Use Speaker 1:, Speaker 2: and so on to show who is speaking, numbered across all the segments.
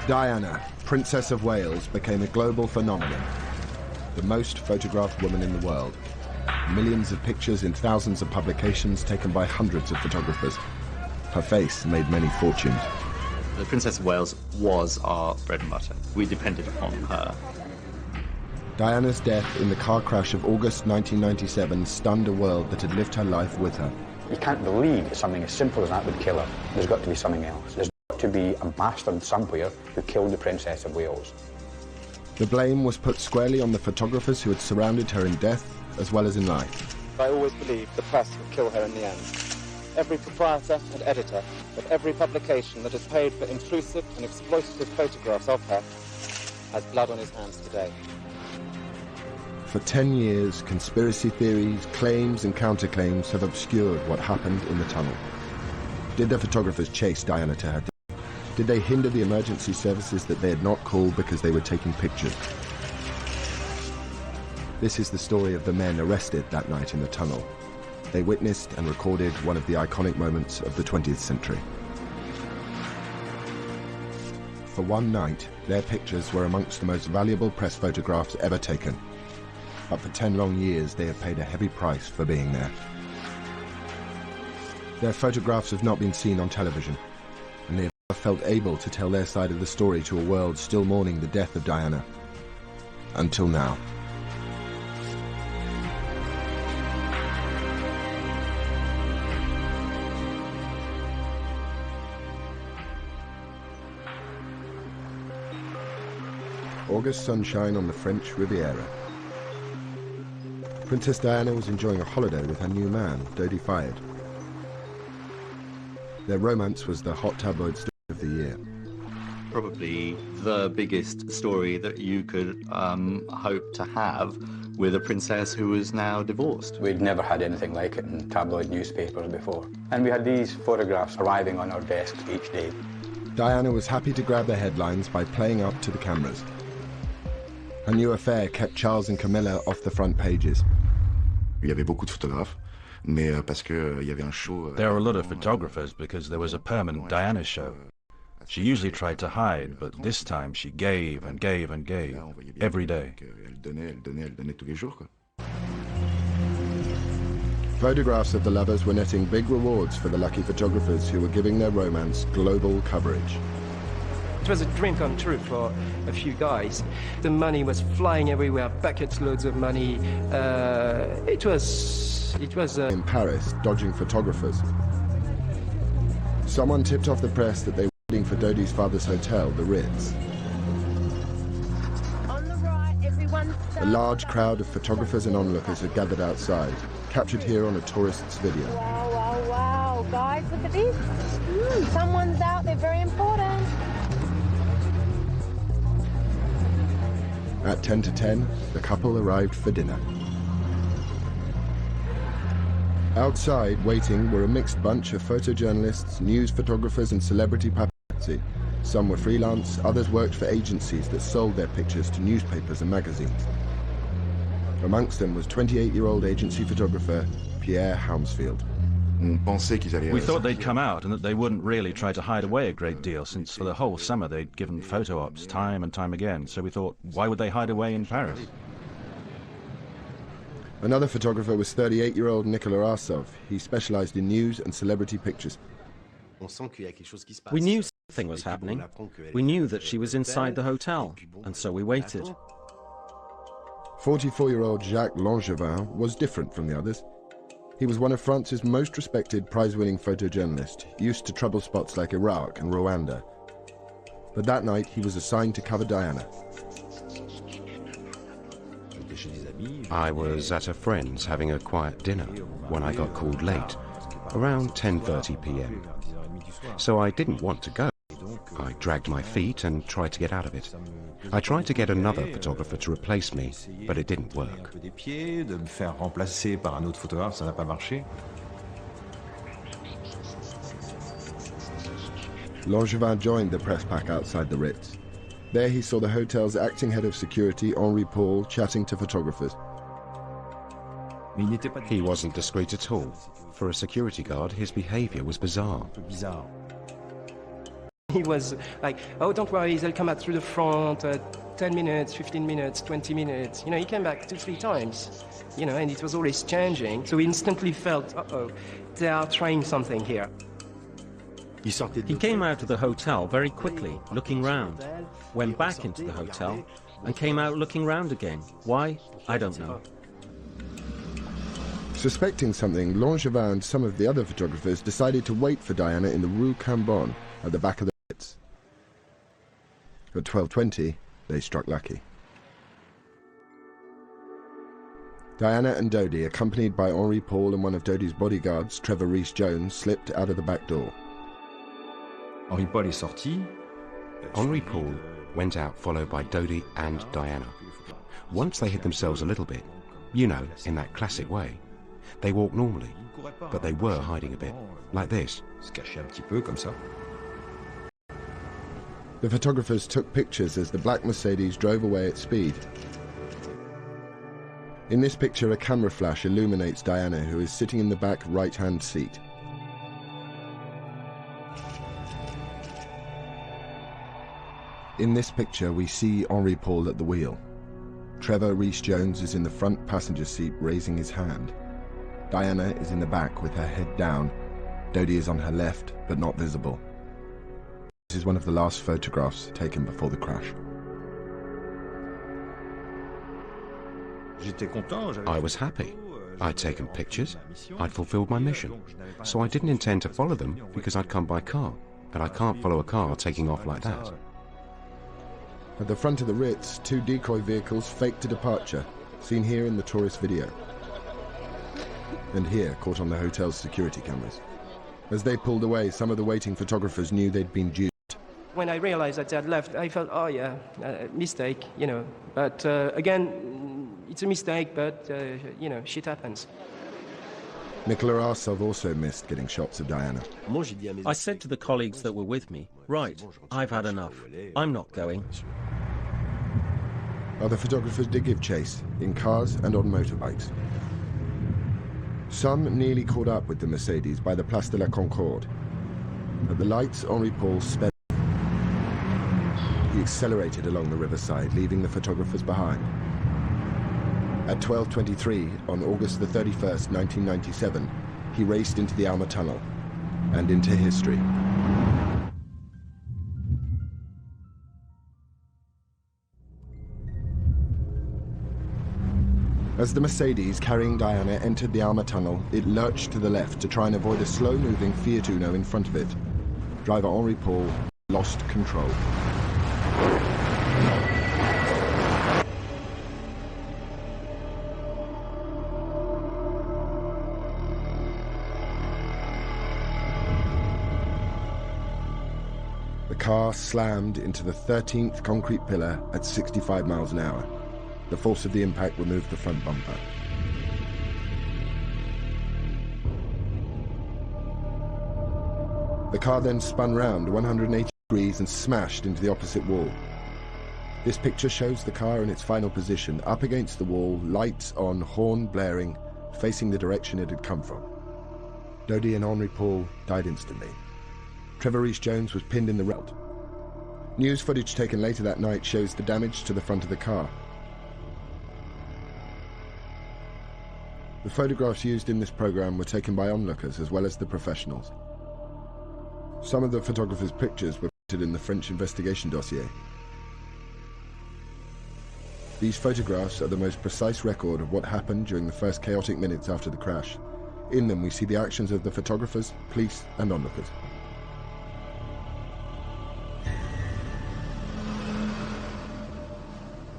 Speaker 1: Diana, Princess of Wales, became a global phenomenon. The most photographed woman in the world. Millions of pictures in thousands of publications taken by hundreds of photographers. Her face made many fortunes.
Speaker 2: The Princess of Wales was our bread and butter. We depended on her.
Speaker 1: Diana's death in the car crash of August 1997 stunned a world that had lived her life with her.
Speaker 3: You can't believe that something as simple as that would kill her. There's got to be something else. There's got to be a bastard somewhere who killed the Princess of Wales.
Speaker 1: The blame was put squarely on the photographers who had surrounded her in death as well as in life.
Speaker 4: I always believed the press would kill her in the end. Every proprietor and editor of every publication that has paid for intrusive and exploitative photographs of her has blood on his hands today.
Speaker 1: For 10 years, conspiracy theories, claims and counterclaims have obscured what happened in the tunnel. Did the photographers chase Diana to her death? Did they hinder the emergency services that they had not called because they were taking pictures? This is the story of the men arrested that night in the tunnel. They witnessed and recorded one of the iconic moments of the 20th century. For one night, their pictures were amongst the most valuable press photographs ever taken. But for 10 long years, they have paid a heavy price for being there. Their photographs have not been seen on television, and they have never felt able to tell their side of the story to a world still mourning the death of Diana. Until now. August sunshine on the French Riviera. Princess Diana was enjoying a holiday with her new man, Dodi Fayed. Their romance was the hot tabloid story of the year.
Speaker 2: Probably the biggest story that you could hope to have with a princess who is now divorced.
Speaker 3: We'd never had anything like it in tabloid newspapers before. And we had these photographs arriving on our desks each day.
Speaker 1: Diana was happy to grab the headlines by playing up to the cameras. Her new affair kept Charles and Camilla off the front pages.
Speaker 5: Il y avait beaucoup de photographes, mais parce que il y avait un show.
Speaker 6: There were a lot of photographers because there was a permanent Diana show. She usually tried to hide, but this time she gave and gave and gave, every day.
Speaker 5: Elle donnait tous les jours, quoi.
Speaker 1: Photographs of the lovers were netting big rewards for the lucky photographers who were giving their romance global coverage.
Speaker 7: It was a dream come true for a few guys. The money was flying everywhere, buckets loads of money. It was
Speaker 1: in Paris, dodging photographers. Someone tipped off the press that they were waiting for Dodi's father's hotel, the Ritz.
Speaker 8: On the right, everyone
Speaker 1: A large crowd of photographers and onlookers had gathered outside, captured here on a tourist's video.
Speaker 8: Wow, wow, wow. Guys, look at this. Someone's out there, very important.
Speaker 1: At 10 to 10, the couple arrived for dinner. Outside, waiting, were a mixed bunch of photojournalists, news photographers and celebrity paparazzi. Some were freelance, others worked for agencies that sold their pictures to newspapers and magazines. Amongst them was 28-year-old agency photographer Pierre Hounsfield.
Speaker 6: We thought they'd come out and that they wouldn't really try to hide away a great deal, since for the whole summer they'd given photo ops time and time again, so we thought, why would they hide away in Paris?
Speaker 1: Another photographer was 38-year-old Nicolas Arsov. He specialized in news and celebrity pictures.
Speaker 9: We knew something was happening. We knew that she was inside the hotel, and so we waited.
Speaker 1: 44-year-old Jacques Langevin was different from the others. He was one of France's most respected prize-winning photojournalists, used to trouble spots like Iraq and Rwanda. But that night, he was assigned to cover Diana.
Speaker 10: I was at a friend's having a quiet dinner when I got called late, around 10:30 p.m. So I didn't want to go. I dragged my feet and tried to get out of it. I tried to get another photographer to replace me, but it didn't work.
Speaker 1: Langevin joined the press pack outside the Ritz. There he saw the hotel's acting head of security, Henri Paul, chatting to photographers.
Speaker 10: He wasn't discreet at all. For a security guard, his behavior was bizarre.
Speaker 7: He was like, oh, don't worry, they'll come out through the front, 10 minutes, 15 minutes, 20 minutes. You know, he came back 2-3 times, you know, and it was always changing. So we instantly felt, uh-oh, they are trying something here.
Speaker 9: He came out of the hotel very quickly, looking round, went back into the hotel, and came out looking round again. Why? I don't know.
Speaker 1: Suspecting something, Langevin and some of the other photographers decided to wait for Diana in the Rue Cambon at the back of the Ritz. At 12:20, they struck lucky. Diana and Dodi, accompanied by Henri Paul and one of Dodi's bodyguards, Trevor Rees-Jones, slipped out of the back door.
Speaker 10: Henri Paul went out followed by Dodi and Diana. Once they hid themselves a little bit, you know, in that classic way, they walked normally, but they were hiding a bit, like this.
Speaker 1: The photographers took pictures as the black Mercedes drove away at speed. In this picture, a camera flash illuminates Diana, who is sitting in the back right-hand seat. In this picture, we see Henri Paul at the wheel. Trevor Rees-Jones is in the front passenger seat, raising his hand. Diana is in the back with her head down. Dodi is on her left, but not visible. This is one of the last photographs taken before the crash.
Speaker 10: I was happy. I'd taken pictures. I'd fulfilled my mission. So I didn't intend to follow them because I'd come by car, and I can't follow a car taking off like that.
Speaker 1: At the front of the Ritz, 2 decoy vehicles faked a departure, seen here in the tourist video. And here, caught on the hotel's security cameras. As they pulled away, some of the waiting photographers knew they'd been duped.
Speaker 7: When I realized that they had left, I felt, oh yeah, mistake, you know. But again, it's a mistake, but, you know, shit happens.
Speaker 1: Nicola Arsov also missed getting shots of Diana.
Speaker 9: I said to the colleagues that were with me, right, I've had enough. I'm not going.
Speaker 1: Other photographers did give chase, in cars and on motorbikes. Some nearly caught up with the Mercedes by the Place de la Concorde. At the lights, Henri Paul sped. He accelerated along the riverside, leaving the photographers behind. At 12:23, on August the 31st, 1997, he raced into the Alma Tunnel and into history. As the Mercedes carrying Diana entered the Alma Tunnel, it lurched to the left to try and avoid a slow-moving Fiat Uno in front of it. Driver Henri Paul lost control. The car slammed into the 13th concrete pillar at 65 miles an hour. The force of the impact removed the front bumper. The car then spun round 180 degrees and smashed into the opposite wall. This picture shows the car in its final position, up against the wall, lights on, horn blaring, facing the direction it had come from. Dodi and Henri Paul died instantly. Trevor Rees-Jones was pinned in the road. News footage taken later that night shows the damage to the front of the car. The photographs used in this program were taken by onlookers as well as the professionals. Some of the photographers' pictures were printed in the French investigation dossier. These photographs are the most precise record of what happened during the first chaotic minutes after the crash. In them we see the actions of the photographers, police and onlookers.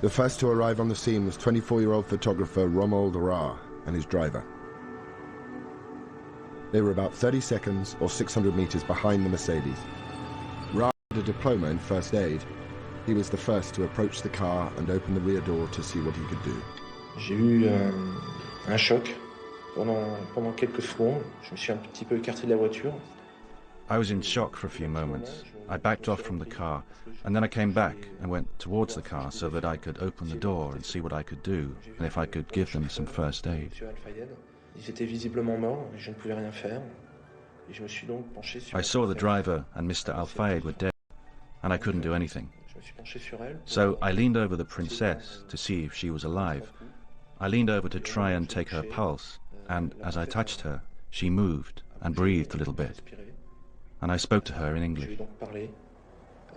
Speaker 1: The first to arrive on the scene was 24-year-old photographer Romuald Ra and his driver. They were about 30 seconds or 600 meters behind the Mercedes. Ra had a diploma in first aid. He was the first to approach the car and open the rear door to see what he could do.
Speaker 11: J'ai eu un choc pendant quelques secondes. Je me suis un petit peu écarté de la voiture.
Speaker 6: I was in shock for a few moments. I backed off from the car, and then I came back and went towards the car so that I could open the door and see what I could do, and if I could give them some first aid. I saw the driver and Mr. Al-Fayed were dead. and I couldn't do anything. So I leaned over the princess to see if she was alive. I leaned over to try and take her pulse, and as I touched her, she moved and breathed a little bit. And I spoke to her in English.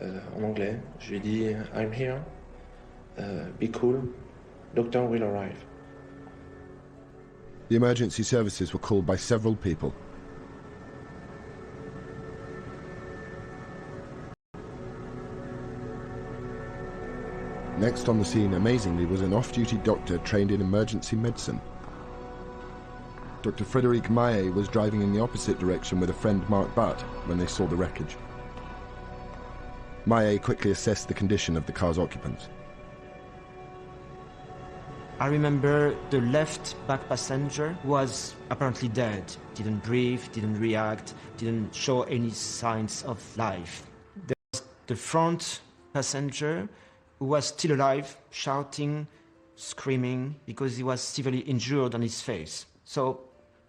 Speaker 11: En anglais, je lui ai dit, I'm here, be cool, doctor will arrive.
Speaker 1: The emergency services were called by several people. Next on the scene, amazingly, was an off-duty doctor trained in emergency medicine. Dr. Frédéric Maillet was driving in the opposite direction with a friend, Marc Butt, when they saw the wreckage. Maillet quickly assessed the condition of the car's occupants.
Speaker 12: I remember the left back passenger was apparently dead. Didn't breathe, didn't react, didn't show any signs of life. There was the front passenger who was still alive, shouting, screaming, because he was severely injured on his face. So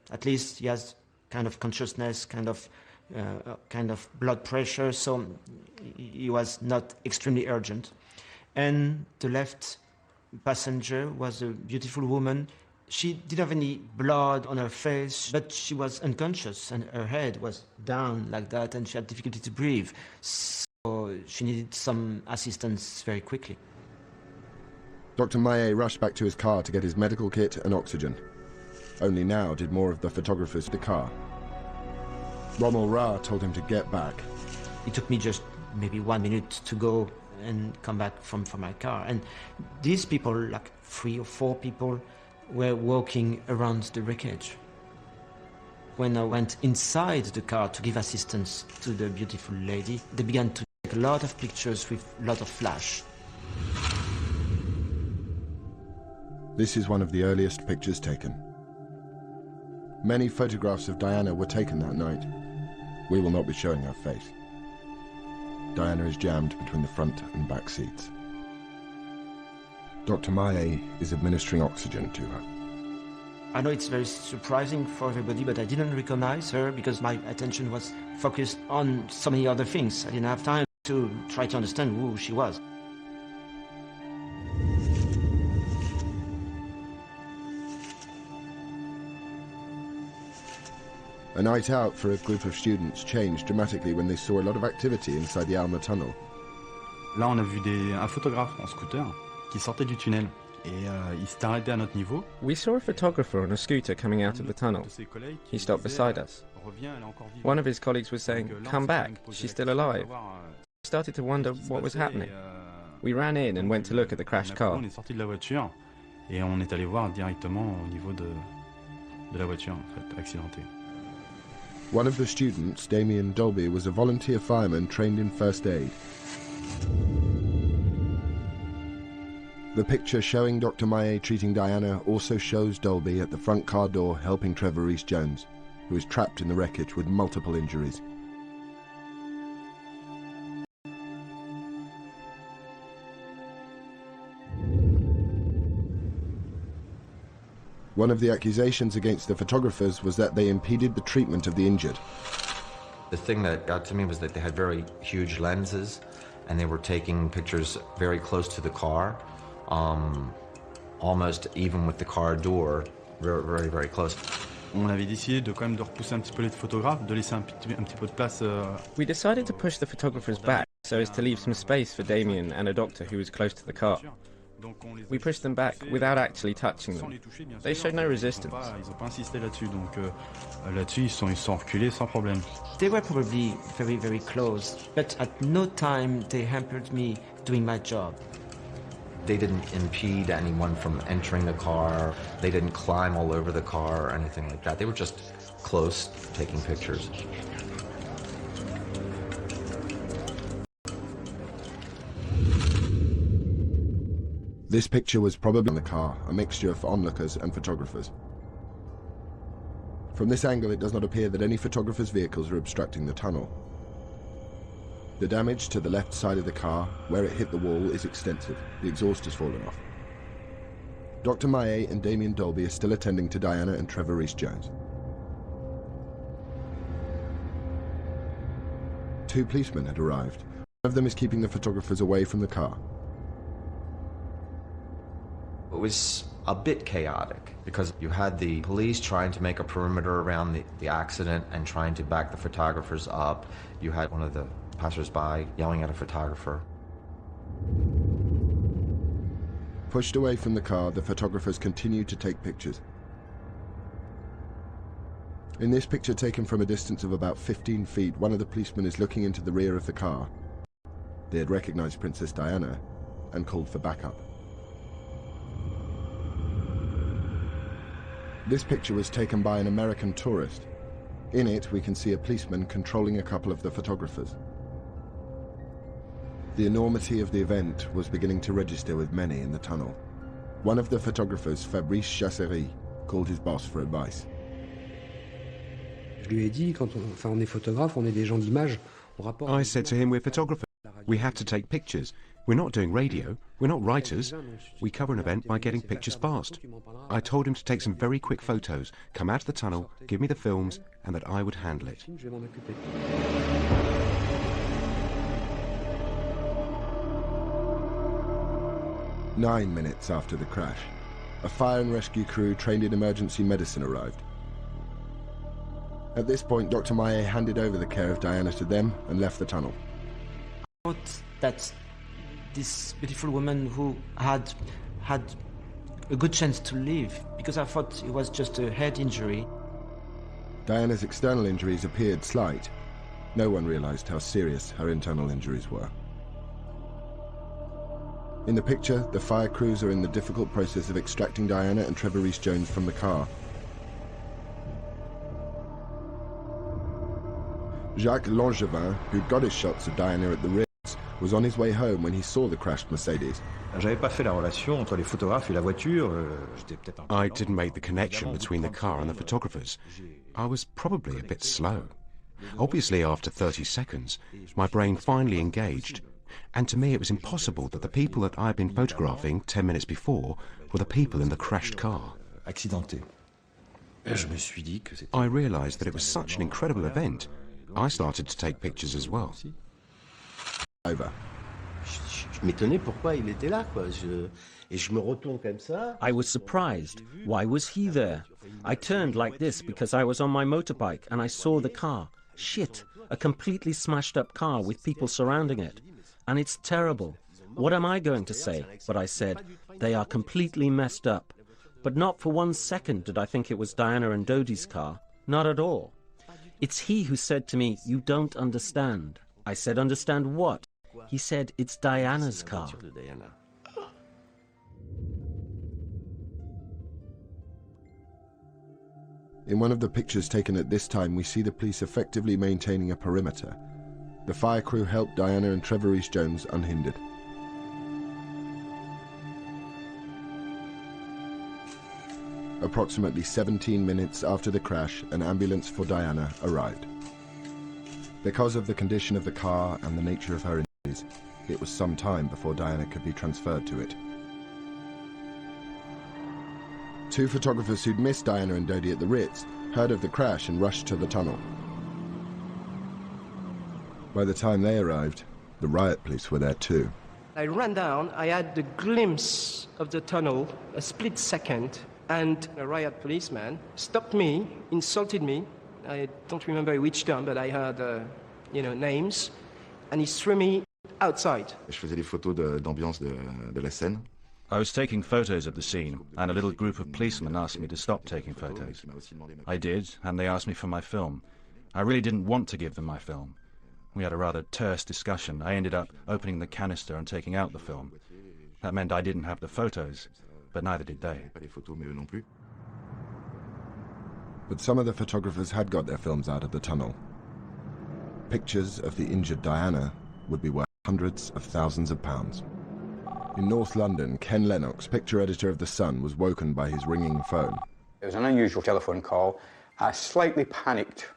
Speaker 12: at least he has kind of consciousness, kind of blood pressure, so he was not extremely urgent. And the left passenger was a beautiful woman. She didn't have any blood on her face, but she was unconscious and her head was down like that and she had difficulty to breathe. So she needed some assistance very quickly.
Speaker 1: Dr. Maillet rushed back to his car to get his medical kit and oxygen. Only now did more of the photographers the car. Rommel Ra told him to get back.
Speaker 12: It took me just maybe 1 minute to go and come back from my car. And these people, like 3 or 4 people, were walking around the wreckage. When I went inside the car to give assistance to the beautiful lady, they began to take a lot of pictures with a lot of flash.
Speaker 1: This is one of the earliest pictures taken. Many photographs of Diana were taken that night. We will not be showing her face. Diana is jammed between the front and back seats. Dr. Maillet is administering oxygen to her.
Speaker 12: I know it's very surprising for everybody, but I didn't recognize her because my attention was focused on so many other things. I didn't have time to try to understand who she was.
Speaker 1: A night out for a group of students changed dramatically when they saw a lot of activity inside the Alma tunnel.
Speaker 13: Là, on a vu un photographe en scooter qui sortait du tunnel et il s'est arrêté à notre niveau.
Speaker 14: We saw a photographer on a scooter coming out of the tunnel. He stopped beside us. One of his colleagues was saying, "Come back, she's still alive." We started to wonder what was happening. We ran in and went to look at the crashed car.
Speaker 13: On est sorti de la voiture et on est allé voir directement au niveau de la voiture en fait, accidentée.
Speaker 1: One of the students, Damien Dolby, was a volunteer fireman trained in first aid. The picture showing Dr. Maillet treating Diana also shows Dolby at the front car door helping Trevor Rees-Jones, who is trapped in the wreckage with multiple injuries. One of the accusations against the photographers was that they impeded the treatment of the injured.
Speaker 15: The thing that got to me was that they had very huge lenses and they were taking pictures very close to the car, almost even with the car door, very, very, very close.
Speaker 13: On avait décidé de quand même de repousser un petit peu les photographes, de laisser un petit peu de place.
Speaker 14: We decided to push the photographers back so as to leave some space for Damien and a doctor who was close to the car. We pushed them back without actually touching them. They showed no resistance.
Speaker 13: Ils n'ont pas insisté là-dessus, donc là-dessus ils sont reculés sans problème.
Speaker 12: They were probably very, very close, but at no time they hampered me doing my job.
Speaker 15: They didn't impede anyone from entering the car. They didn't climb all over the car or anything like that. They were just close, taking pictures.
Speaker 1: This picture was probably in the car, a mixture for onlookers and photographers. From this angle, it does not appear that any photographers' vehicles are obstructing the tunnel. The damage to the left side of the car, where it hit the wall, is extensive. The exhaust has fallen off. Dr. Maillet and Damien Dolby are still attending to Diana and Trevor Rees-Jones. 2 policemen had arrived. One of them is keeping the photographers away from the car.
Speaker 15: It was a bit chaotic because you had the police trying to make a perimeter around the accident and trying to back the photographers up. You had one of the passers-by yelling at a photographer.
Speaker 1: Pushed away from the car, the photographers continue to take pictures. In this picture taken from a distance of about 15 feet, one of the policemen is looking into the rear of the car. They had recognized Princess Diana and called for backup. This picture was taken by an American tourist. In it, we can see a policeman controlling a couple of the photographers. The enormity of the event was beginning to register with many in the tunnel. One of the photographers, Fabrice Chasserie, called his boss for advice.
Speaker 10: I said to him, we're photographers. We have to take pictures. We're not doing radio. We're not writers. We cover an event by getting pictures fast. I told him to take some very quick photos, come out of the tunnel, give me the films, and that I would handle it.
Speaker 1: "9 minutes after the crash, a fire and rescue crew trained in emergency medicine arrived. At this point, Dr. Maillet handed over the care of Diana to them and left the tunnel.
Speaker 12: I thought that this beautiful woman who had a good chance to live, because I thought it was just a head injury.
Speaker 1: Diana's external injuries appeared slight. No one realized how serious her internal injuries were. In the picture, the fire crews are in the difficult process of extracting Diana and Trevor Rees-Jones from the car. Jacques Langevin, who'd got his shots of Diana at the Ritz, was on his way home when he saw the crashed Mercedes.
Speaker 10: I didn't make the connection between the car and the photographers. I was probably a bit slow. Obviously, after 30 seconds, my brain finally engaged, and to me it was impossible that the people that I'd been photographing 10 minutes before were the people in the crashed car. I realized that it was such an incredible event. I started to take pictures as well.
Speaker 1: Over.
Speaker 9: I was surprised. Why was he there? I turned like this because I was on my motorbike and I saw the car. Shit, a completely smashed up car with people surrounding it. And it's terrible. What am I going to say? But I said, they are completely messed up. But not for 1 second did I think it was Diana and Dodi's car. Not at all. It's he who said to me, you don't understand. I said, understand what? He said, it's Diana's car.
Speaker 1: In one of the pictures taken at this time, we see the police effectively maintaining a perimeter. The fire crew helped Diana and Trevor Rees-Jones unhindered. Approximately 17 minutes after the crash, an ambulance for Diana arrived. Because of the condition of the car and the nature of her injuries, it was some time before Diana could be transferred to it. Two photographers who'd missed Diana and Dodi at the Ritz heard of the crash and rushed to the tunnel. By the time they arrived, the riot police were there too.
Speaker 7: I ran down, I had the glimpse of the tunnel, a split second, and a riot policeman stopped me, insulted me. I don't remember which term, but I heard, names, and he threw me outside.
Speaker 5: Je faisais des photos d'ambiance de la scène.
Speaker 6: I was taking photos of the scene, and a little group of policemen asked me to stop taking photos. I did, and they asked me for my film. I really didn't want to give them my film. We had a rather terse discussion. I ended up opening the canister and taking out the film. That meant I didn't have the photos, but neither did they.
Speaker 1: But some of the photographers had got their films out of the tunnel. Pictures of the injured Diana would be worth hundreds of thousands of pounds. In North London, Ken Lennox, picture editor of The Sun, was woken by his ringing phone.
Speaker 3: It was an unusual telephone call. A slightly panicked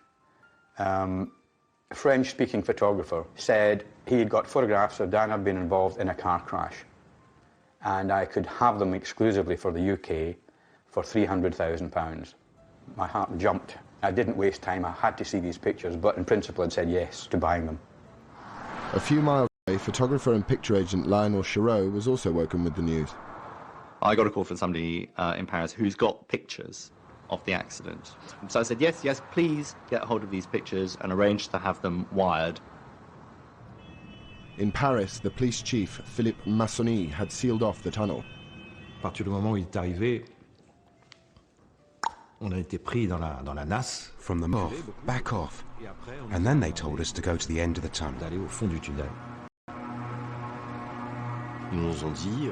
Speaker 3: French-speaking photographer said he had got photographs of Diana being involved in a car crash, and I could have them exclusively for the UK for £300,000. My heart jumped. I didn't waste time. I had to see these pictures, but in principle I'd said yes to buying them.
Speaker 1: A few miles Photographer and picture agent Lionel Chiraud was also woken with the news.
Speaker 2: I got a call from somebody in Paris who's got pictures of the accident. So I said, yes, please get hold of these pictures and arrange to have them wired.
Speaker 1: In Paris, the police chief, Philippe Massony, had sealed off the tunnel.
Speaker 16: À partir du moment où il est arrivé, on a été pris dans la nasse.
Speaker 10: From the off, back off. And then they told us to go to the end of the tunnel.
Speaker 16: D'aller au fond du tunnel.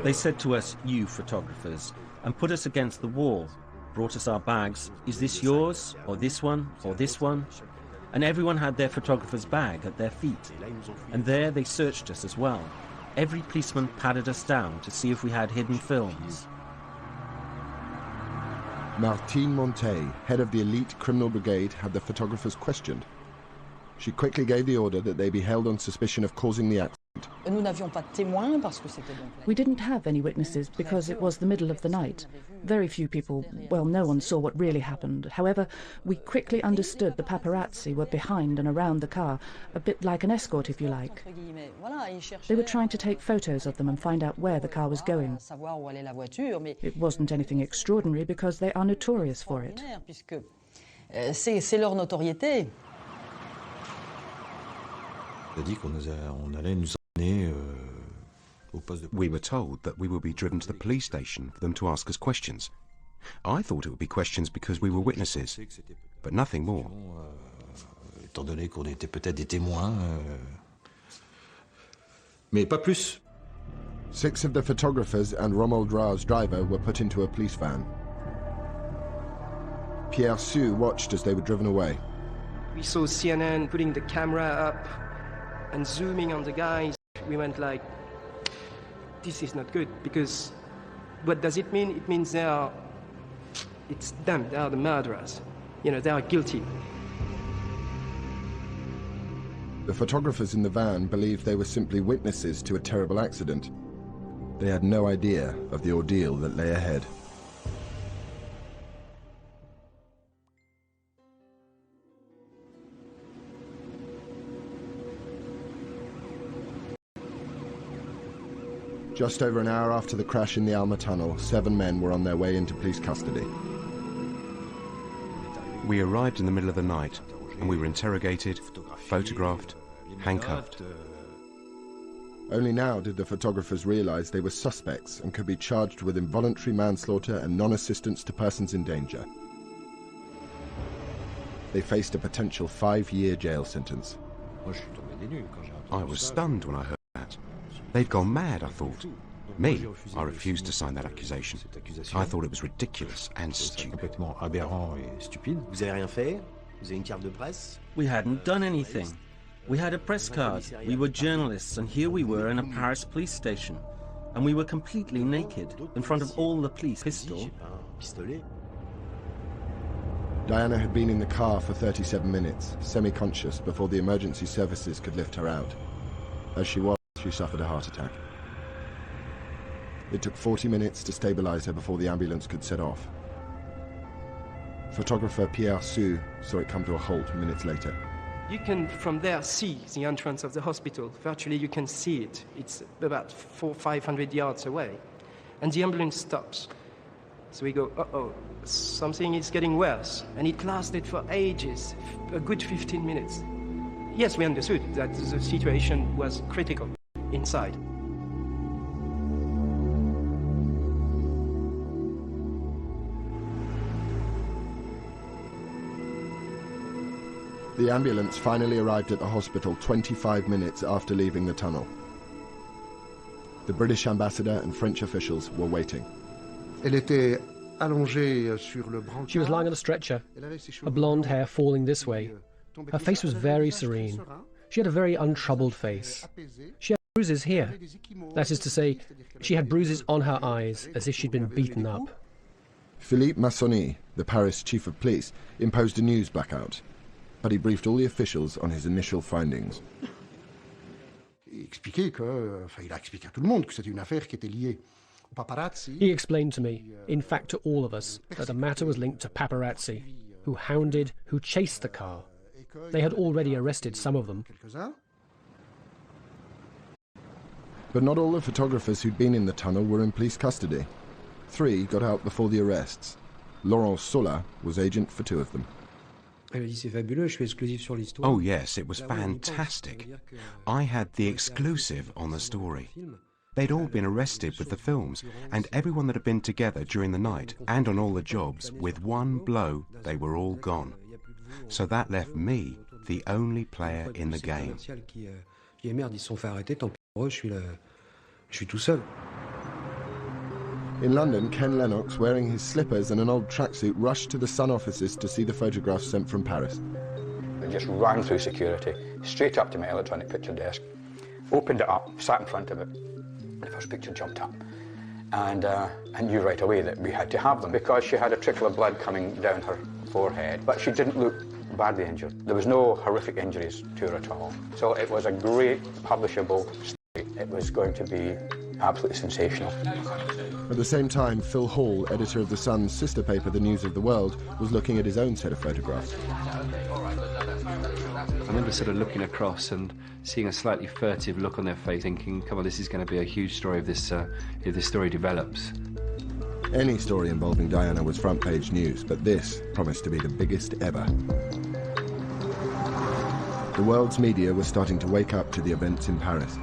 Speaker 9: They said to us, you photographers, and put us against the wall, brought us our bags. Is this yours, or this one, or this one? And everyone had their photographer's bag at their feet. And there they searched us as well. Every policeman patted us down to see if we had hidden films.
Speaker 1: Martine Montet, head of the elite criminal brigade, had the photographers questioned. She quickly gave the order that they be held on suspicion of causing the accident.
Speaker 17: We didn't have any witnesses because it was the middle of the night. Very few people, well, no one saw what really happened. However, we quickly understood the paparazzi were behind and around the car, a bit like an escort, if you like. They were trying to take photos of them and find out where the car was going. It wasn't anything extraordinary because they are notorious for it.
Speaker 16: C'est leur notoriété.
Speaker 10: We were told that we would be driven to the police station for them to ask us questions. I thought it would be questions because we were witnesses, but nothing more.
Speaker 16: Étant donné qu'on était peut-être des témoins, mais pas plus.
Speaker 1: 6 of the photographers and Romuald Ra's driver were put into a police van. Pierre Sue watched as they were driven away.
Speaker 7: We saw CNN putting the camera up and zooming on the guys. We went like, this is not good, because what does it mean? It means it's them, they are the murderers. You know, they are guilty.
Speaker 1: The photographers in the van believed they were simply witnesses to a terrible accident. They had no idea of the ordeal that lay ahead. Just over an hour after the crash in the Alma Tunnel, 7 men were on their way into police custody.
Speaker 10: We arrived in the middle of the night, and we were interrogated, photographed, handcuffed.
Speaker 1: Only now did the photographers realize they were suspects and could be charged with involuntary manslaughter and non-assistance to persons in danger. They faced a potential 5-year jail sentence.
Speaker 10: I was stunned when I heard that. They'd gone mad, I thought. Me, I refused to sign that accusation. I thought it was ridiculous and stupid.
Speaker 9: We hadn't done anything. We had a press card. We were journalists, and here we were in a Paris police station. And we were completely naked, in front of all the police. Pistol.
Speaker 1: Diana had been in the car for 37 minutes, semi-conscious, before the emergency services could lift her out. As she was, she suffered a heart attack. It took 40 minutes to stabilize her before the ambulance could set off. Photographer Pierre Sue saw it come to a halt minutes later.
Speaker 7: You can, from there, see the entrance of the hospital. Virtually, you can see it. It's about 400-500 yards away. And the ambulance stops. So we go, uh-oh, something is getting worse. And it lasted for ages, a good 15 minutes. Yes, we understood that the situation was critical inside.
Speaker 1: The ambulance finally arrived at the hospital 25 minutes after leaving the tunnel. The British ambassador and French officials were waiting.
Speaker 18: She was lying on a stretcher, her blonde hair falling this way. Her face was very serene. She had a very untroubled face. She had bruises here. That is to say, she had bruises on her eyes, as if she'd been beaten up.
Speaker 1: Philippe Massony, the Paris chief of police, imposed a news blackout, but he briefed all the officials on his initial findings.
Speaker 18: He explained to me, in fact to all of us, that the matter was linked to paparazzi, who hounded, who chased the car. They had already arrested some of them.
Speaker 1: But not all the photographers who'd been in the tunnel were in police custody. 3 got out before the arrests. Laurent Sola was agent for 2 of them.
Speaker 10: Oh yes, it was fantastic. I had the exclusive on the story. They'd all been arrested with the films, and everyone that had been together during the night and on all the jobs, with one blow, they were all gone. So that left me the only player in the game.
Speaker 1: In London, Ken Lennox, wearing his slippers and an old tracksuit, rushed to the Sun offices to see the photographs sent from Paris.
Speaker 3: I just ran through security, straight up to my electronic picture desk, opened it up, sat in front of it. The first picture jumped up, and I knew right away that we had to have them because she had a trickle of blood coming down her forehead, but she didn't look badly injured. There was no horrific injuries to her at all. So it was a great publishable story. It was going to be absolutely sensational.
Speaker 1: At the same time, Phil Hall, editor of The Sun's sister paper, The News of the World, was looking at his own set of photographs.
Speaker 19: I remember sort of looking across and seeing a slightly furtive look on their face, thinking, come on, this is going to be a huge story if this story develops.
Speaker 1: Any story involving Diana was front-page news, but this promised to be the biggest ever. The world's media was starting to wake up to the events in Paris.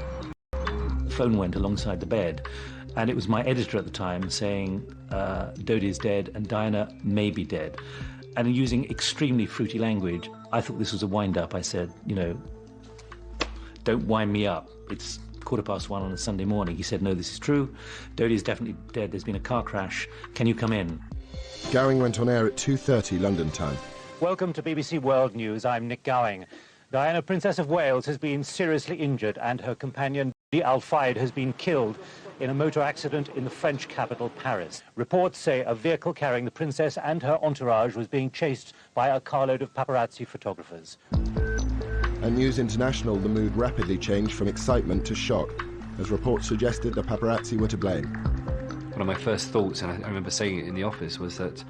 Speaker 20: The phone went alongside the bed, and it was my editor at the time saying, Dodie's dead and Diana may be dead. And using extremely fruity language, I thought this was a wind-up. I said, you know, don't wind me up. It's 1:15 on a Sunday morning. He said, no, this is true. Dodie's definitely dead. There's been a car crash. Can you come in?
Speaker 1: Gowing went on air at 2:30 London time.
Speaker 21: Welcome to BBC World News. I'm Nick Gowing. Diana, Princess of Wales, has been seriously injured and her companion, Dodi Al Fayed, has been killed in a motor accident in the French capital, Paris. Reports say a vehicle carrying the princess and her entourage was being chased by a carload of paparazzi photographers.
Speaker 1: At News International, the mood rapidly changed from excitement to shock, as reports suggested the paparazzi were to blame.
Speaker 19: One of my first thoughts, and I remember saying it in the office, was that,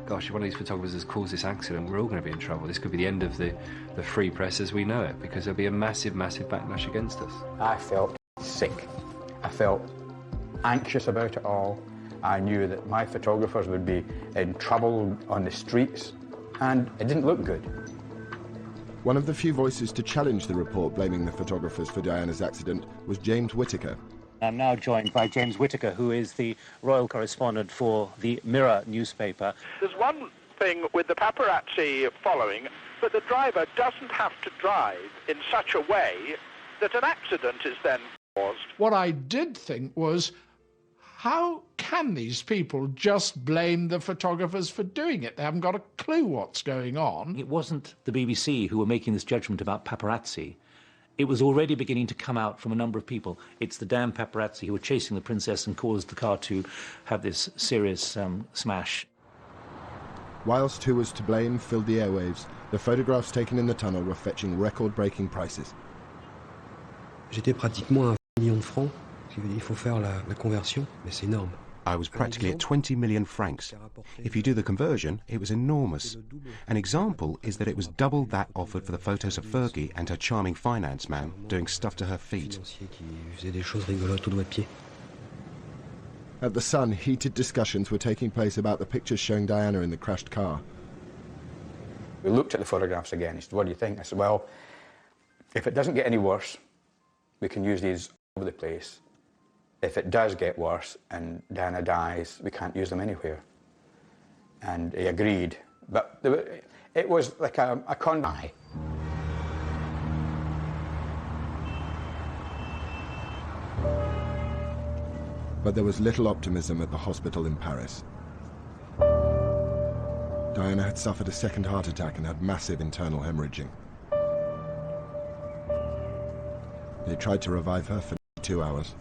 Speaker 19: gosh, if one of these photographers has caused this accident, we're all going to be in trouble. This could be the end of the free press as we know it, because there'll be a massive, massive backlash against us.
Speaker 3: I felt sick. I felt anxious about it all. I knew that my photographers would be in trouble on the streets, and it didn't look good.
Speaker 1: One of the few voices to challenge the report blaming the photographers for Diana's accident was James Whittaker.
Speaker 21: I'm now joined by James Whittaker, who is the royal correspondent for the Mirror newspaper.
Speaker 22: There's one thing with the paparazzi following, but the driver doesn't have to drive in such a way that an accident is then caused.
Speaker 23: What I did think was, how can these people just blame the photographers for doing it? They haven't got a clue what's going on.
Speaker 20: It wasn't the BBC who were making this judgment about paparazzi. It was already beginning to come out from a number of people. It's the damn paparazzi who were chasing the princess and caused the car to have this serious smash.
Speaker 1: Whilst who was to blame filled the airwaves, the photographs taken in the tunnel were fetching record-breaking prices.
Speaker 24: J'étais pratiquement à 20 millions de francs. Il faut faire la conversion, mais c'est énorme.
Speaker 10: I was practically at 20 million francs. If you do the conversion, it was enormous. An example is that it was double that offered for the photos of Fergie and her charming finance man doing stuff to her feet.
Speaker 1: At The Sun, heated discussions were taking place about the pictures showing Diana in the crashed car.
Speaker 3: We looked at the photographs again. He said, what do you think? I said, well, if it doesn't get any worse, we can use these all over the place. If it does get worse and Diana dies, we can't use them anywhere. And he agreed. But it was like a con.
Speaker 1: But there was little optimism at the hospital in Paris. Diana had suffered a second heart attack and had massive internal hemorrhaging. They tried to revive her for 2 hours.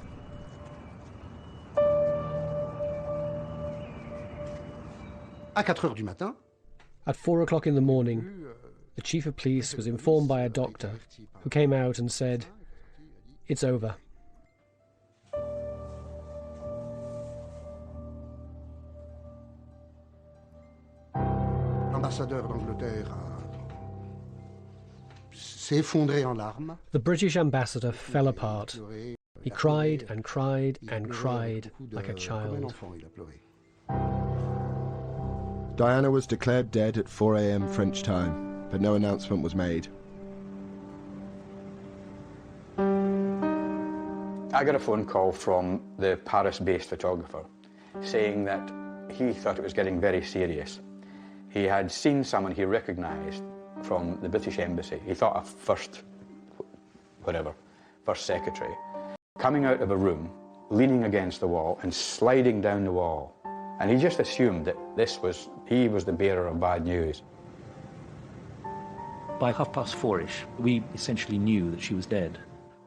Speaker 18: At 4 o'clock in the morning, the chief of police was informed by a doctor who came out and said, "It's over."
Speaker 25: L'ambassadeur d'Angleterre
Speaker 4: s'est effondré en larmes.
Speaker 18: The British ambassador fell apart. He cried and cried and cried like a child.
Speaker 1: Diana was declared dead at 4 a.m. French time, but no announcement was made.
Speaker 3: I got a phone call from the Paris-based photographer saying that he thought it was getting very serious. He had seen someone he recognised from the British Embassy. He thought a first secretary, coming out of a room, leaning against the wall and sliding down the wall. And he just assumed that he was the bearer of bad news.
Speaker 20: By 4:30-ish, we essentially knew that she was dead.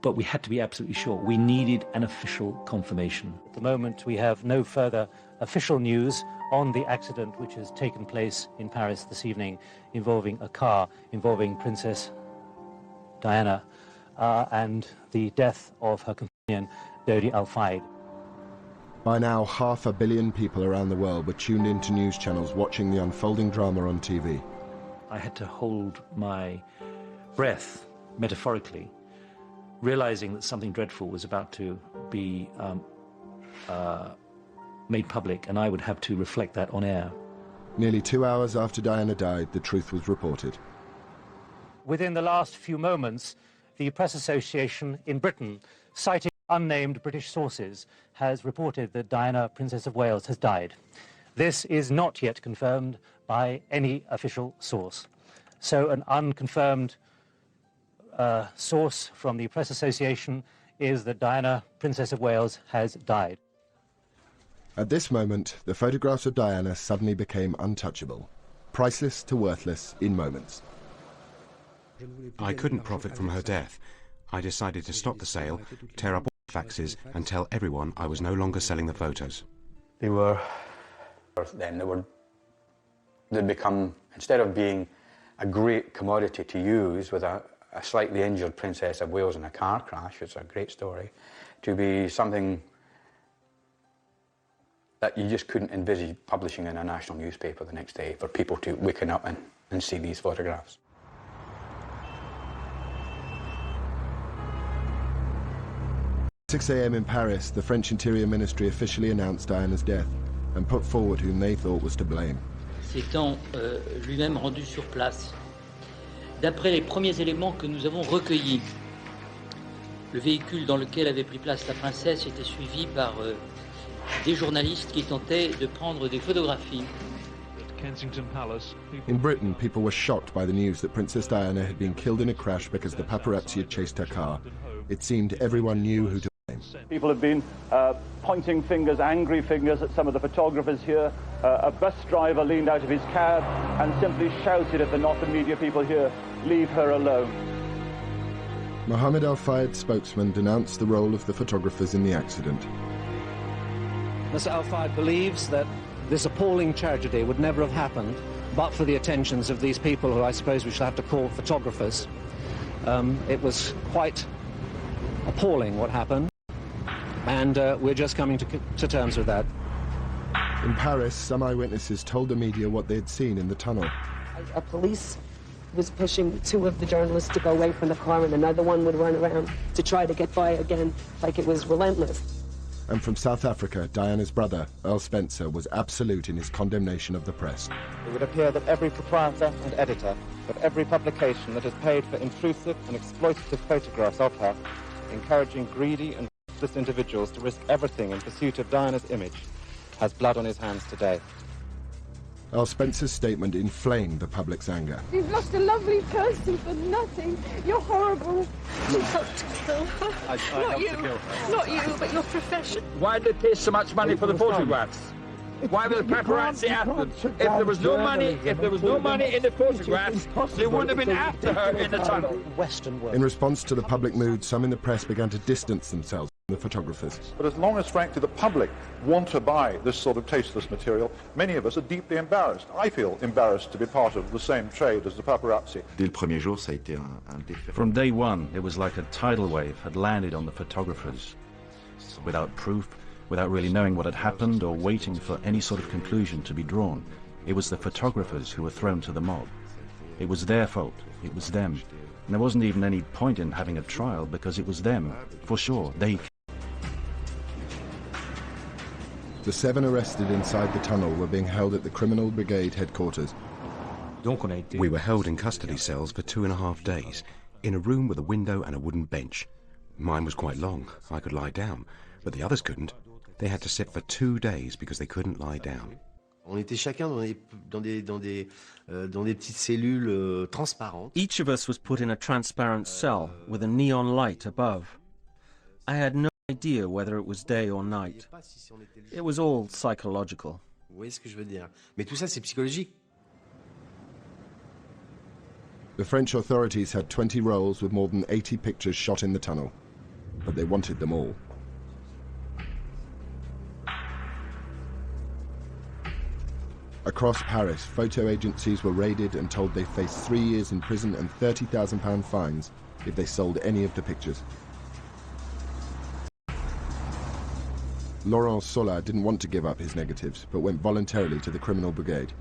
Speaker 20: But we had to be absolutely sure. We needed an official confirmation.
Speaker 21: At the moment, we have no further official news on the accident which has taken place in Paris this evening involving a car, involving Princess Diana and the death of her companion, Dodi Al-Fayed.
Speaker 1: By now, 500 million people around the world were tuned into news channels watching the unfolding drama on TV.
Speaker 20: I had to hold my breath, metaphorically, realizing that something dreadful was about to be made public, and I would have to reflect that on air.
Speaker 1: Nearly 2 hours after Diana died, the truth was reported.
Speaker 21: Within the last few moments, the Press Association in Britain, citing unnamed British sources, has reported that Diana, Princess of Wales, has died. This is not yet confirmed by any official source. So an unconfirmed source from the Press Association is that Diana, Princess of Wales, has died.
Speaker 1: At this moment, the photographs of Diana suddenly became untouchable, priceless to worthless in moments.
Speaker 10: I couldn't profit from her death. I decided to stop the sale, tear up all the faxes, and tell everyone I was no longer selling the photos.
Speaker 3: They'd become, instead of being a great commodity to use with a slightly injured Princess of Wales in a car crash, it's a great story, to be something that you just couldn't envisage publishing in a national newspaper the next day for people to waken up and see these photographs.
Speaker 1: At 6 a.m. in Paris, the French Interior Ministry officially announced Diana's death and put forward whom they thought was to blame.
Speaker 8: S'étant lui-même rendu sur place, d'après les premiers éléments que nous avons recueillis, le véhicule dans lequel avait pris place la princesse était suivi par des journalistes qui tentaient de prendre des photographies.
Speaker 1: In Britain, people were shocked by the news that Princess Diana had been killed in a crash because the paparazzi had chased her car. It seemed everyone knew who to blame.
Speaker 11: People have been pointing fingers, angry fingers, at some of the photographers here. A bus driver leaned out of his cab and simply shouted at the Northern media people here, "Leave her alone."
Speaker 1: Mohammed Al-Fayed's spokesman denounced the role of the photographers in the accident.
Speaker 14: Mr. Al-Fayed believes that this appalling tragedy would never have happened but for the attentions of these people who I suppose we shall have to call photographers. It was quite appalling what happened, and we're just coming to terms with that.
Speaker 1: In Paris, some eyewitnesses told the media what they'd seen in the tunnel.
Speaker 25: A police was pushing two of the journalists to go away from the car, and another one would run around to try to get by again, like it was relentless.
Speaker 1: And from South Africa, Diana's brother, Earl Spencer, was absolute in his condemnation of the press.
Speaker 26: It would appear that every proprietor and editor of every publication that has paid for intrusive and exploitative photographs of her, encouraging greedy and ruthless individuals to risk everything in pursuit of Diana's image, has blood on his hands today.
Speaker 1: Earl Spencer's statement inflamed the public's anger.
Speaker 27: You've lost a lovely person for nothing. You're horrible. You helped to kill her. Not you. Not you, but your profession.
Speaker 28: Why did they pay so much money for the photographs? Why were the paparazzi after them? If there was no money in the photographs, they wouldn't have been after her in the tunnel.
Speaker 14: Western world.
Speaker 1: In response to the public mood, some in the press began to distance themselves from the photographers.
Speaker 29: But as long as, frankly, the public want to buy this sort of tasteless material, many of us are deeply embarrassed. I feel embarrassed to be part of the same trade as the paparazzi.
Speaker 5: Dès le premier jour, ça a été un défi.
Speaker 6: From day one, it was like a tidal wave had landed on the photographers. Without proof, without really knowing what had happened or waiting for any sort of conclusion to be drawn, it was the photographers who were thrown to the mob. It was their fault. It was them. And there wasn't even any point in having a trial because it was them, for sure. They.
Speaker 1: The 7 arrested inside the tunnel were being held at the Criminal Brigade headquarters.
Speaker 10: We were held in custody cells for 2.5 days, in a room with a window and a wooden bench. Mine was quite long. I could lie down, but the others couldn't. They had to sit for 2 days because they couldn't lie down.
Speaker 2: Each of us was put in a transparent cell with a neon light above. I had no idea whether it was day or night. It was all psychological.
Speaker 1: The French authorities had 20 rolls with more than 80 pictures shot in the tunnel, but they wanted them all. Across Paris, photo agencies were raided and told they faced 3 years in prison and £30,000 fines if they sold any of the pictures. Laurent Sola didn't want to give up his negatives, but went voluntarily to the Criminal Brigade.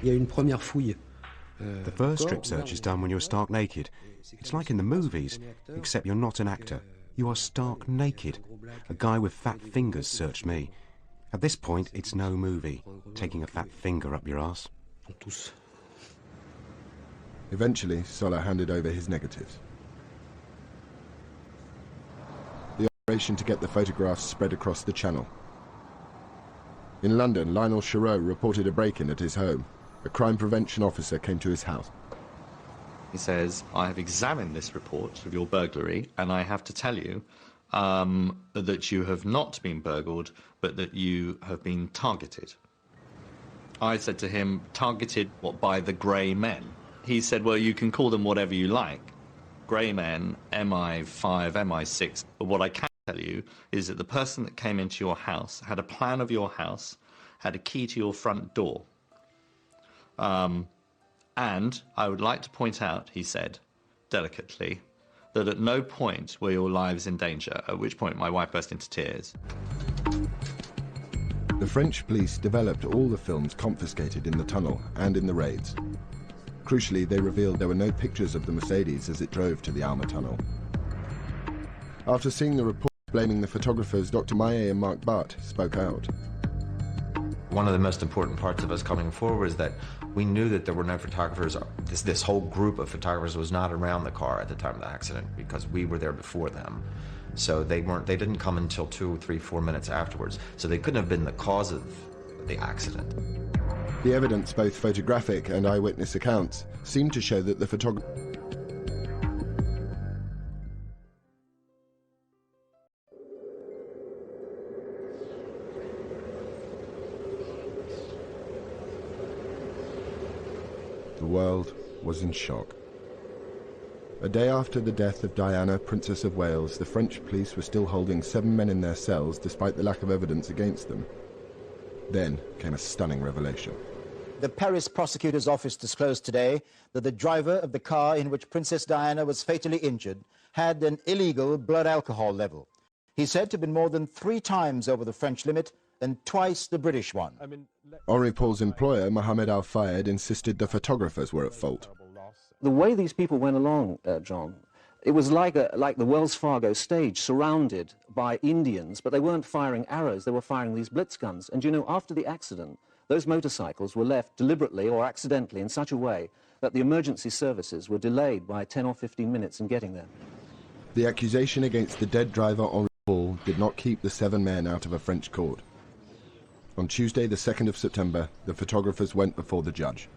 Speaker 10: The first strip search is done when you're stark naked. It's like in the movies, except you're not an actor. You are stark naked. A guy with fat fingers searched me. At this point, it's no movie, taking a fat finger up your ass.
Speaker 1: Eventually, Sola handed over his negatives. The operation to get the photographs spread across the channel. In London, Lionel Chereau reported a break-in at his home. A crime prevention officer came to his house.
Speaker 4: He says, I have examined this report of your burglary, and I have to tell you that you have not been burgled, but that you have been targeted. I said to him, targeted what, by the grey men? He said, well, you can call them whatever you like. Grey men, MI5, MI6, but what I can tell you is that the person that came into your house had a plan of your house, had a key to your front door. And I would like to point out, he said, delicately, that at no point were your lives in danger, at which point my wife burst into tears.
Speaker 1: The French police developed all the films confiscated in the tunnel and in the raids. Crucially, they revealed there were no pictures of the Mercedes as it drove to the Alma tunnel. After seeing the report blaming the photographers, Dr. Maillet and Marc Barth spoke out.
Speaker 7: One of the most important parts of us coming forward is that we knew that there were no photographers. This whole group of photographers was not around the car at the time of the accident because we were there before them. So they didn't come until 2, 3, 4 minutes afterwards. So they couldn't have been the cause of the accident.
Speaker 1: The evidence, both photographic and eyewitness accounts, seemed to show that the photographer. The world was in shock. A day after the death of Diana, Princess of Wales, the French police were still holding 7 men in their cells despite the lack of evidence against them. Then came a stunning revelation.
Speaker 9: The Paris prosecutor's office disclosed today that the driver of the car in which Princess Diana was fatally injured had an illegal blood alcohol level. He's said to have been more than 3 times over the French limit and twice the British one.
Speaker 1: Henri Paul's employer, Mohamed Al Fayed, insisted the photographers were at fault.
Speaker 14: The way these people went along, John, it was like the Wells Fargo stage, surrounded by Indians, but they weren't firing arrows, they were firing these blitz guns. And you know, after the accident, those motorcycles were left deliberately or accidentally in such a way that the emergency services were delayed by 10 or 15 minutes in getting there.
Speaker 1: The accusation against the dead driver, Henri Paul, did not keep the 7 men out of a French court. On Tuesday, the 2nd of September, the photographers went before the judge.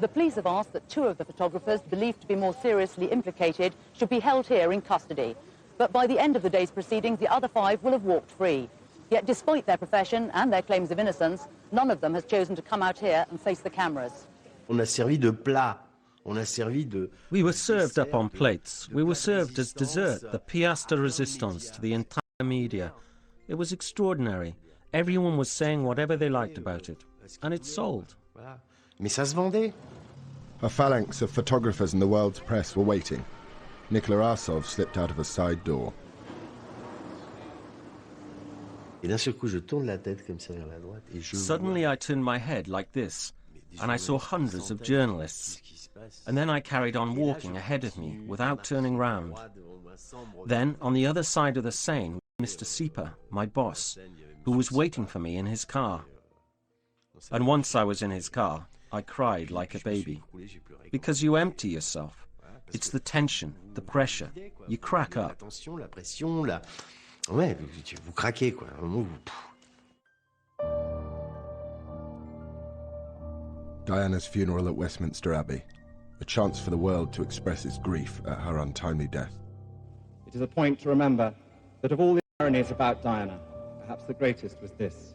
Speaker 12: The police have asked that 2 of the photographers believed to be more seriously implicated should be held here in custody. But by the end of the day's proceedings, the other 5 will have walked free. Yet despite their profession and their claims of innocence, none of them has chosen to come out here and face the cameras.
Speaker 2: We were served up on plates. We were served as dessert, the pièce de résistance to the entire media. It was extraordinary. Everyone was saying whatever they liked about it. And it sold.
Speaker 1: A phalanx of photographers in the world's press were waiting. Nicolas Arsov slipped out of a side door.
Speaker 2: Suddenly I turned my head like this. and I saw hundreds of journalists. And then I carried on walking ahead of me without turning round. Then, on the other side of the Seine, Mr. Sieper, my boss, who was waiting for me in his car. And once I was in his car, I cried like a baby. Because you empty yourself. It's the tension, the pressure. You crack up.
Speaker 13: Ouais, vous craquez, quoi.
Speaker 1: Diana's funeral at Westminster Abbey, a chance for the world to express its grief at her untimely death.
Speaker 26: It is a point to remember that of all the ironies about Diana, perhaps the greatest was this.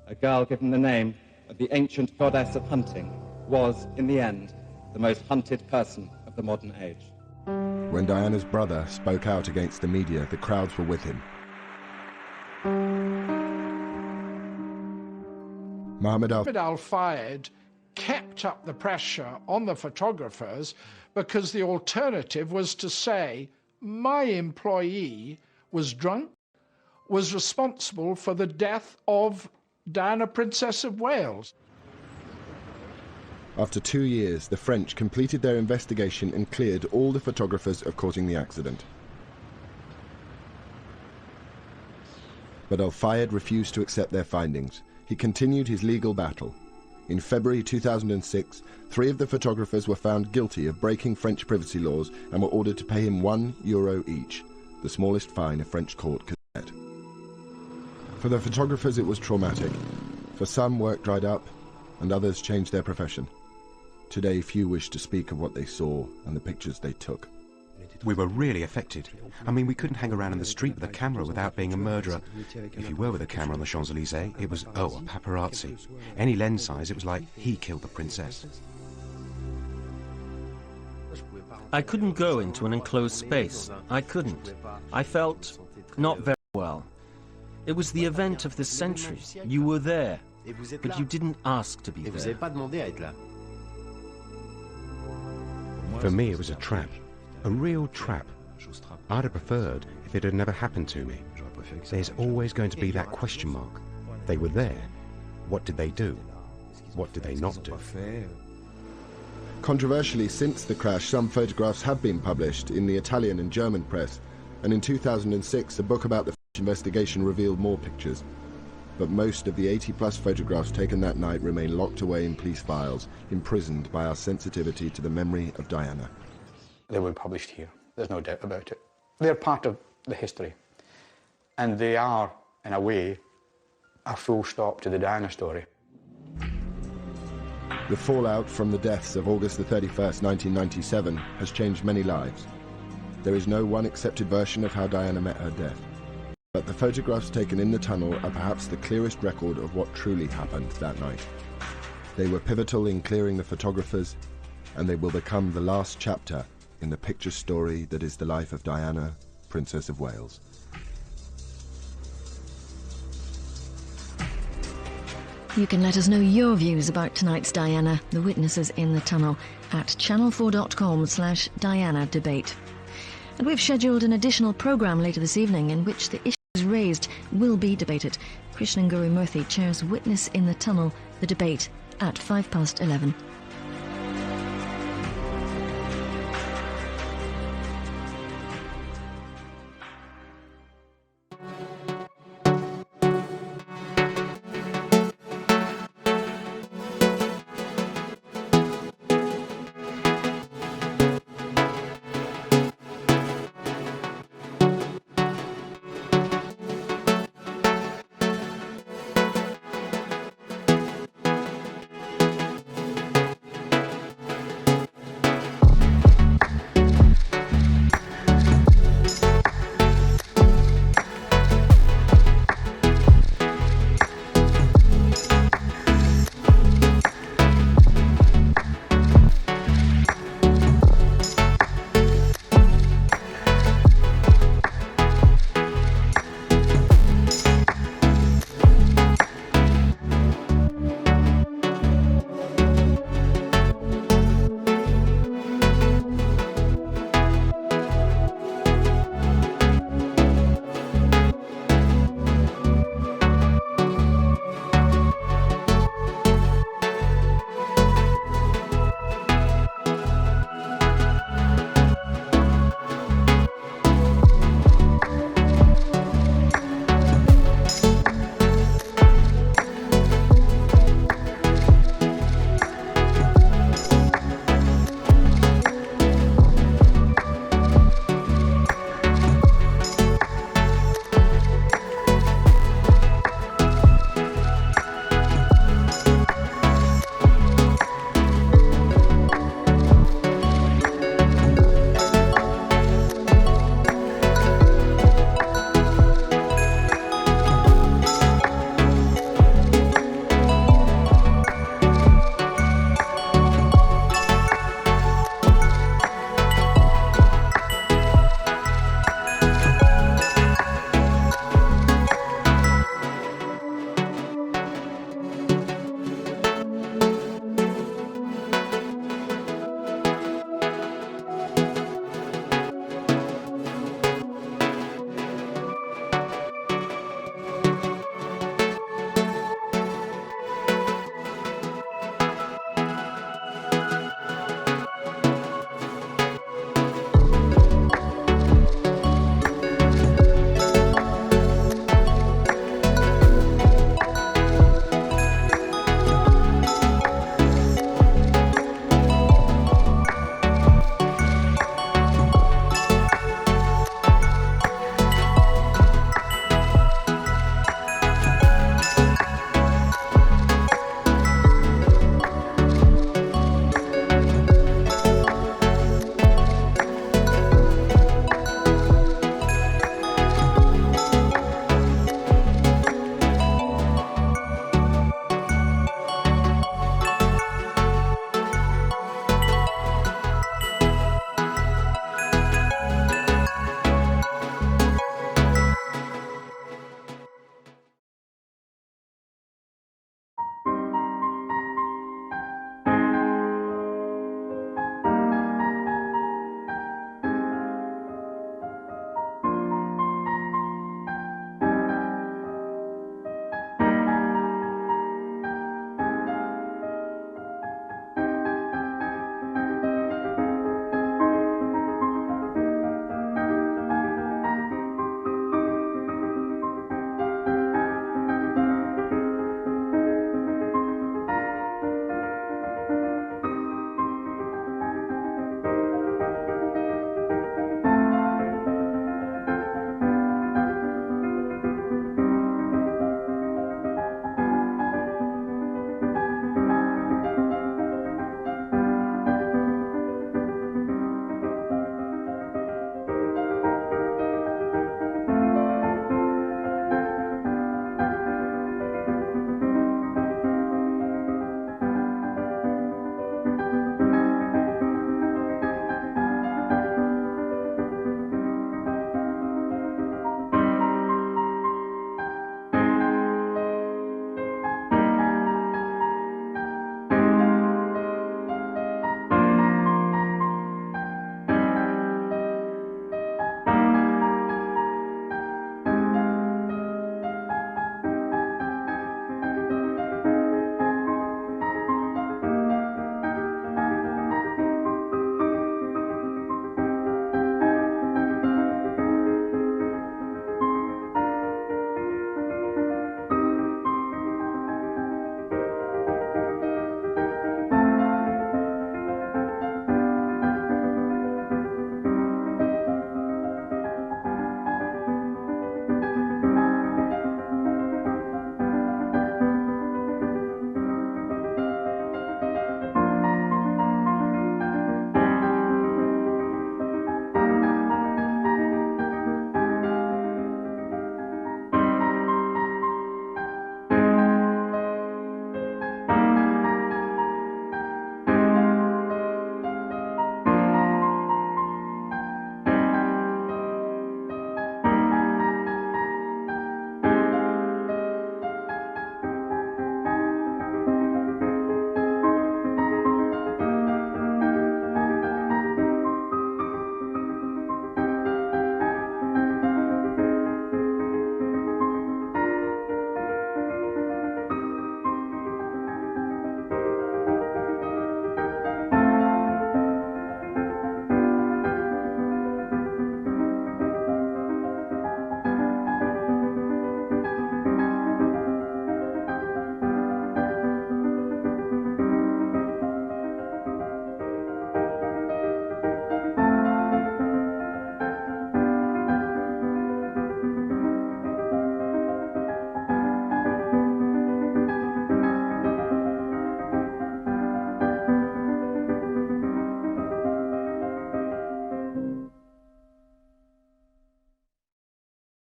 Speaker 26: A girl given the name of the ancient goddess of hunting was, in the end, the most hunted person of the modern age.
Speaker 1: When Diana's brother spoke out against the media, the crowds were with him. Mohammed
Speaker 15: Al-Fayed kept up the pressure on the photographers because the alternative was to say, my employee was drunk, was responsible for the death of Diana, Princess of Wales.
Speaker 1: After 2 years, the French completed their investigation and cleared all the photographers of causing the accident. But Al-Fayed refused to accept their findings. He continued his legal battle. In February 2006, 3 of the photographers were found guilty of breaking French privacy laws and were ordered to pay him €1 each, the smallest fine a French court could set. For the photographers, it was traumatic. For some, work dried up, and others changed their profession. Today, few wish to speak of what they saw and the pictures they took.
Speaker 10: We were really affected. I mean, we couldn't hang around in the street with a camera without being a murderer. If you were with a camera on the Champs-Élysées, it was, oh, a paparazzi. Any lens size, it was like, he killed the princess.
Speaker 2: I couldn't go into an enclosed space. I couldn't. I felt not very well. It was the event of the century. You were there, but you didn't ask to be there.
Speaker 10: For me, it was a trap. A real trap. I'd have preferred if it had never happened to me. There's always going to be that question mark. They were there. What did they do? What did they not do?
Speaker 1: Controversially, since the crash, some photographs have been published in the Italian and German press, and in 2006, a book about the French investigation revealed more pictures. But most of the 80-plus photographs taken that night remain locked away in police files, imprisoned by our sensitivity to the memory of Diana.
Speaker 3: They were published here, there's no doubt about it. They're part of the history. And they are, in a way, a full stop to the Diana story.
Speaker 1: The fallout from the deaths of August the 31st, 1997 has changed many lives. There is no one accepted version of how Diana met her death. But the photographs taken in the tunnel are perhaps the clearest record of what truly happened that night. They were pivotal in clearing the photographers, and they will become the last chapter in the picture story that is the life of Diana, Princess of Wales.
Speaker 16: You can let us know your views about tonight's Diana, the witnesses in the tunnel, at channel4.com/Diana debate. And we've scheduled an additional programme later this evening in which the issues raised will be debated. Krishnan Guru Murthy chairs Witness in the Tunnel, the debate, at 11:05.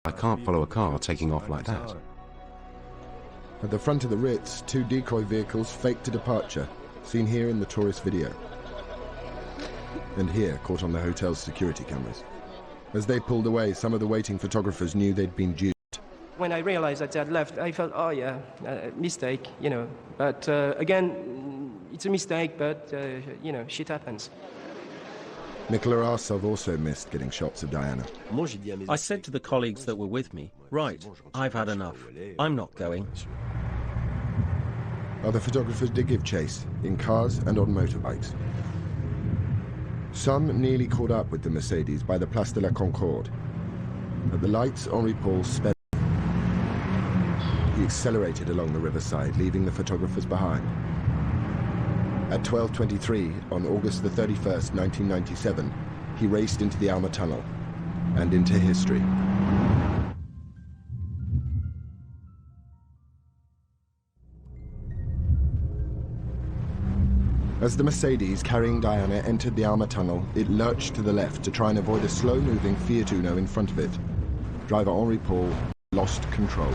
Speaker 10: I can't follow a car taking off like that.
Speaker 1: At the front of the Ritz, 2 decoy vehicles faked a departure, seen here in the tourist video. And here, caught on the hotel's security cameras. As they pulled away, some of the waiting photographers knew they'd been duped.
Speaker 13: When I realized that they had left, I felt, oh yeah, mistake, you know. But again, it's a mistake, but, you know, shit happens.
Speaker 1: Nikola Arsov also missed getting shots of Diana.
Speaker 2: I said to the colleagues that were with me, right, I've had enough. I'm not going.
Speaker 1: Other photographers did give chase, in cars and on motorbikes. Some nearly caught up with the Mercedes by the Place de la Concorde. At the lights, Henri Paul sped. He accelerated along the riverside, leaving the photographers behind. At 12:23 on August the 31st, 1997, he raced into the Alma Tunnel and into history. As the Mercedes carrying Diana entered the Alma Tunnel, it lurched to the left to try and avoid a slow-moving Fiat Uno in front of it. Driver Henri Paul lost control.